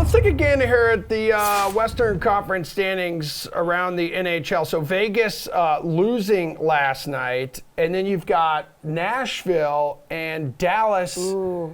let's take a gander here at the Western Conference standings around the NHL. So Vegas losing last night, and then you've got Nashville and Dallas in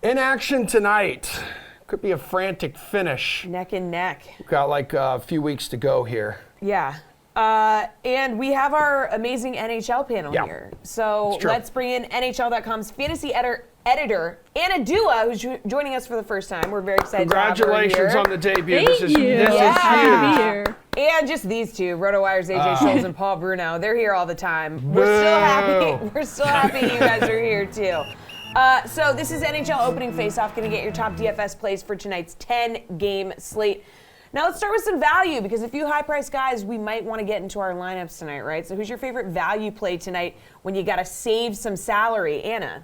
action tonight. Could be a frantic finish. Neck and neck. We've got like a few weeks to go here. Yeah. And we have our amazing NHL panel here. So let's bring in NHL.com's fantasy editor, Anna Dua, who's joining us for the first time. We're very excited to have her here. Congratulations on the debut. Thank you. This is Happy to be here. And just these two, RotoWire's AJ Scholz and Paul Bruno. They're here all the time. We're still happy. We're still happy you guys are here too. So this is NHL opening Faceoff. Going to get your top DFS plays for tonight's 10-game slate. Now let's start with some value, because a few high-priced guys we might want to get into our lineups tonight, right? So who's your favorite value play tonight when you got to save some salary? Anna.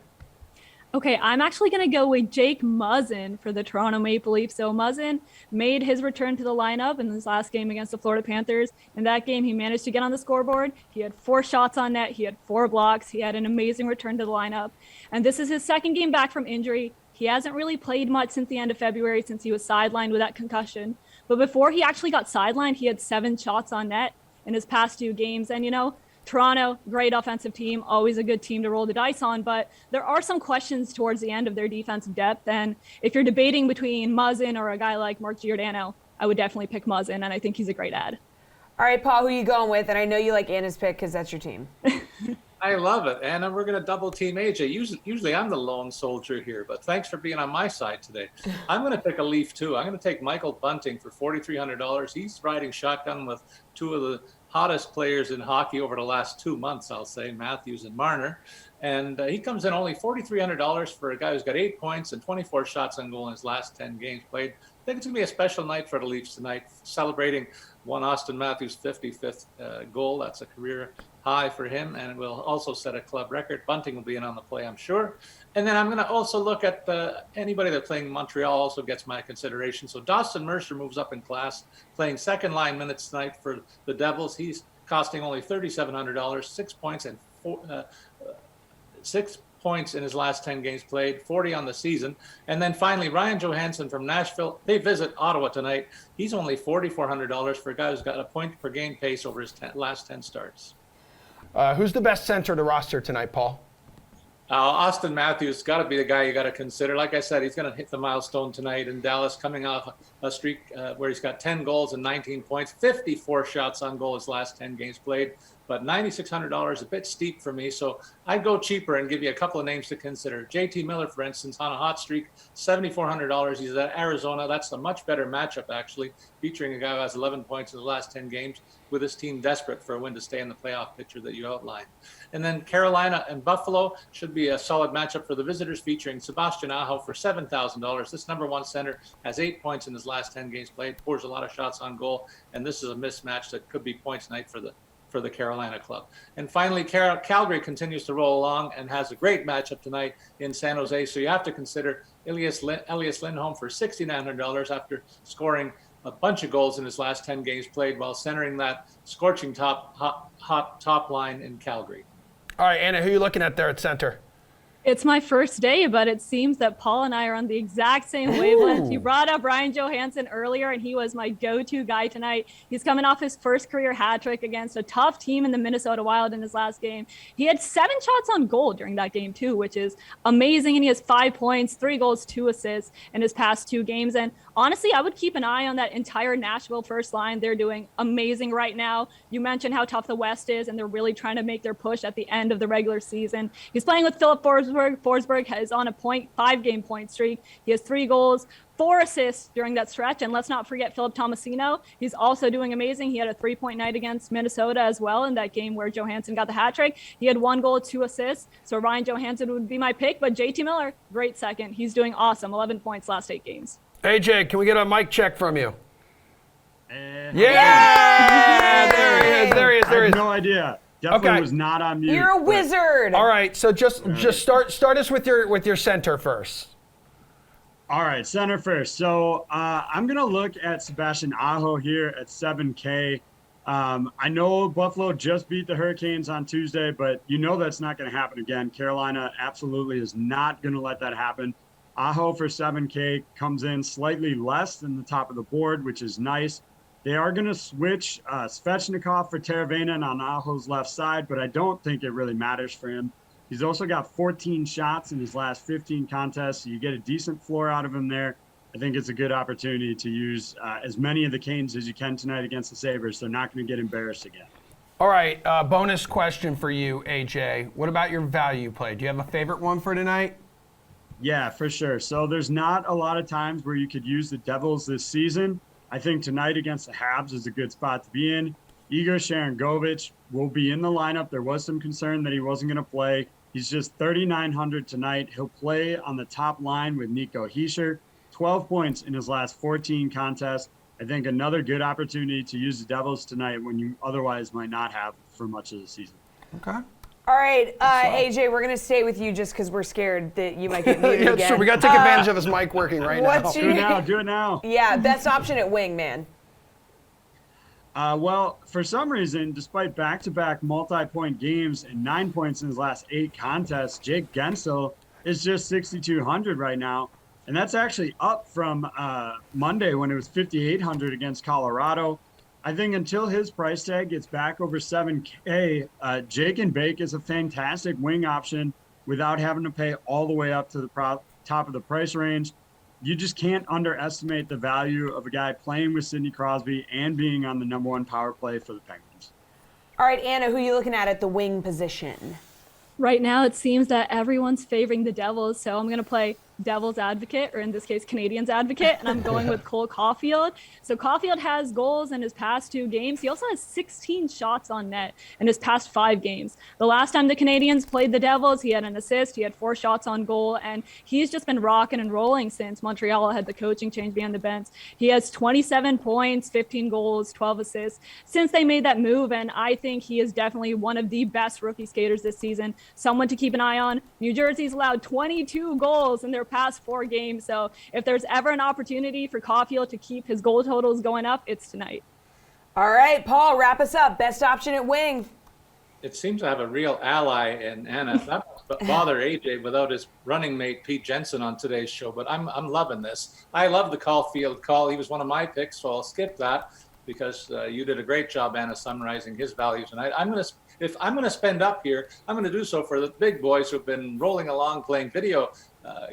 Okay, I'm actually going to go with Jake Muzzin for the Toronto Maple Leafs. So Muzzin made his return to the lineup in this last game against the Florida Panthers. In that game, he managed to get on the scoreboard. He had 4 shots on net. He had 4 blocks. He had an amazing return to the lineup. And this is his second game back from injury. He hasn't really played much since the end of February, since he was sidelined with that concussion. But before he actually got sidelined, he had 7 shots on net in his past 2 games. And, you know, Toronto, great offensive team, always a good team to roll the dice on, but there are some questions towards the end of their defensive depth. And if you're debating between Muzzin or a guy like Mark Giordano, I would definitely pick Muzzin, and I think he's a great ad. All right, Paul, who are you going with? And I know you like Anna's pick because that's your team. I love it, Anna. We're going to double team AJ. Usually I'm the lone soldier here, but thanks for being on my side today. I'm going to pick a Leaf too. I'm going to take Michael Bunting for $4,300. He's riding shotgun with 2 of the hottest players in hockey over the last 2 months, I'll say, Matthews and Marner. And he comes in only $4,300 for a guy who's got 8 points and 24 shots on goal in his last 10 games played. I think it's going to be a special night for the Leafs tonight, celebrating one Auston Matthews' 55th goal. That's a career high for him, and it will also set a club record. Bunting will be in on the play, I'm sure. And then I'm going to also look at anybody that's playing Montreal also gets my consideration. So Dawson Mercer moves up in class, playing second-line minutes tonight for the Devils. He's costing only $3,700, 6 points and 6 points in his last 10 games played, 40 on the season. And then finally, Ryan Johansson from Nashville. They visit Ottawa tonight. He's only $4,400 for a guy who's got a point per game pace over his last 10 starts. Who's the best center to roster tonight, Paul? Auston Matthews got to be the guy you got to consider. Like I said, he's going to hit the milestone tonight in Dallas, coming off a streak where he's got 10 goals and 19 points, 54 shots on goal his last 10 games played. But $9,600 a bit steep for me, so I'd go cheaper and give you a couple of names to consider. JT Miller, for instance, on a hot streak, $7,400. He's at Arizona. That's a much better matchup, actually, featuring a guy who has 11 points in the last 10 games, with his team desperate for a win to stay in the playoff picture that you outlined. And then Carolina and Buffalo should be a solid matchup for the visitors, featuring Sebastian Aho for $7,000. This number 1 center has 8 points in his last 10 games played, pours a lot of shots on goal, and this is a mismatch that could be points night for the Carolina club. And finally, Calgary continues to roll along and has a great matchup tonight in San Jose. So you have to consider Elias Lindholm for $6,900 after scoring a bunch of goals in his last 10 games played while centering that scorching hot top line in Calgary. All right, Anna, who are you looking at there at center? It's my first day, but it seems that Paul and I are on the exact same wavelength. You brought up Ryan Johansson earlier, and he was my go-to guy tonight. He's coming off his first career hat trick against a tough team in the Minnesota Wild in his last game. He had 7 shots on goal during that game, too, which is amazing. And he has 5 points, 3 goals, 2 assists in his past 2 games. And honestly, I would keep an eye on that entire Nashville first line. They're doing amazing right now. You mentioned how tough the West is, and they're really trying to make their push at the end of the regular season. He's playing with Philip Forsberg. Forsberg is on a 5-game point streak. He has 3 goals, 4 assists during that stretch. And let's not forget Philip Tomasino. He's also doing amazing. He had a 3-point night against Minnesota as well in that game where Johansson got the hat trick. He had 1 goal, 2 assists. So Ryan Johansson would be my pick, but JT Miller, great second. He's doing awesome. 11 points last 8 games. AJ, can we get a mic check from you? Yeah! There he is. I have no idea. Definitely was not on mute. You're a wizard. All right, so just start us with your center first. All right, center first. So I'm gonna look at Sebastian Aho here at $7K. I know Buffalo just beat the Hurricanes on Tuesday, but you know that's not going to happen again. Carolina absolutely is not going to let that happen. Aho for 7K comes in slightly less than the top of the board, which is nice. They are going to switch Svechnikov for Teravainen on Aho's left side, but I don't think it really matters for him. He's also got 14 shots in his last 15 contests, so you get a decent floor out of him there. I think it's a good opportunity to use as many of the Canes as you can tonight against the Sabres. They're not going to get embarrassed again. All right, bonus question for you, AJ. What about your value play? Do you have a favorite one for tonight? Yeah, for sure. So there's not a lot of times where you could use the Devils this season. I think tonight against the Habs is a good spot to be in. Igor Sharangovich will be in the lineup. There was some concern that he wasn't going to play. He's just 3,900 tonight. He'll play on the top line with Nico Hischier. 12 points in his last 14 contests. I think another good opportunity to use the Devils tonight when you otherwise might not have for much of the season. Okay. All right, AJ, we're going to stay with you just because we're scared that you might get muted Yeah, again. sure. We got to take advantage of his mic working right now. Do it now. Yeah, best option at wing, man. Well, for some reason, despite back-to-back multi-point games and 9 points in his last 8 contests, Jake Guentzel is just 6,200 right now. And that's actually up from Monday when it was 5,800 against Colorado. I think until his price tag gets back over 7K, Jake and Bake is a fantastic wing option without having to pay all the way up to the top of the price range. You just can't underestimate the value of a guy playing with Sidney Crosby and being on the number 1 power play for the Penguins. All right, Anna, who are you looking at the wing position? Right now, it seems that everyone's favoring the Devils, so I'm going to play Devil's advocate, or in this case, Canadians advocate, and I'm going with Cole Caulfield. So Caulfield has goals in his past 2 games. He also has 16 shots on net in his past 5 games. The last time the Canadians played the Devils, he had an assist, he had 4 shots on goal, and he's just been rocking and rolling since Montreal had the coaching change behind the bench. He has 27 points, 15 goals, 12 assists since they made that move, and I think he is definitely one of the best rookie skaters this season. Someone to keep an eye on. New Jersey's allowed 22 goals in their past 4 games. So if there's ever an opportunity for Caulfield to keep his goal totals going up, it's tonight. All right, Paul, wrap us up. Best option at wing. It seems to have a real ally in Anna. That must bother AJ without his running mate Pete Jensen on today's show. But I'm loving this. I love the Caulfield call. He was one of my picks, so I'll skip that because you did a great job, Anna, summarizing his value tonight. If I'm going to spend up here, I'm going to do so for the big boys who've been rolling along playing video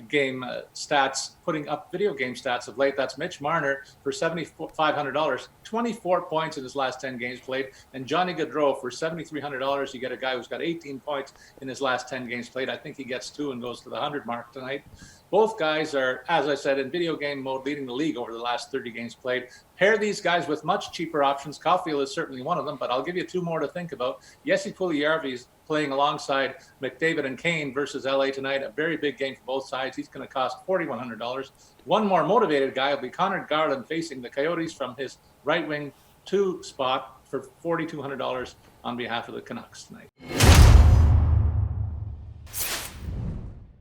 game stats, putting up video game stats of late. That's Mitch Marner for $7,500, 24 points in his last 10 games played. And Johnny Gaudreau for $7,300. You get a guy who's got 18 points in his last 10 games played. I think he gets 2 and goes to the 100 mark tonight. Both guys are, as I said, in video game mode, leading the league over the last 30 games played. Pair these guys with much cheaper options. Caulfield is certainly one of them, but I'll give you 2 more to think about. Jesse Puljujarvi is playing alongside McDavid and Kane versus LA tonight. A very big game for both sides. He's going to cost $4,100. One more motivated guy will be Connor Garland facing the Coyotes from his right wing 2 spot for $4,200 on behalf of the Canucks tonight.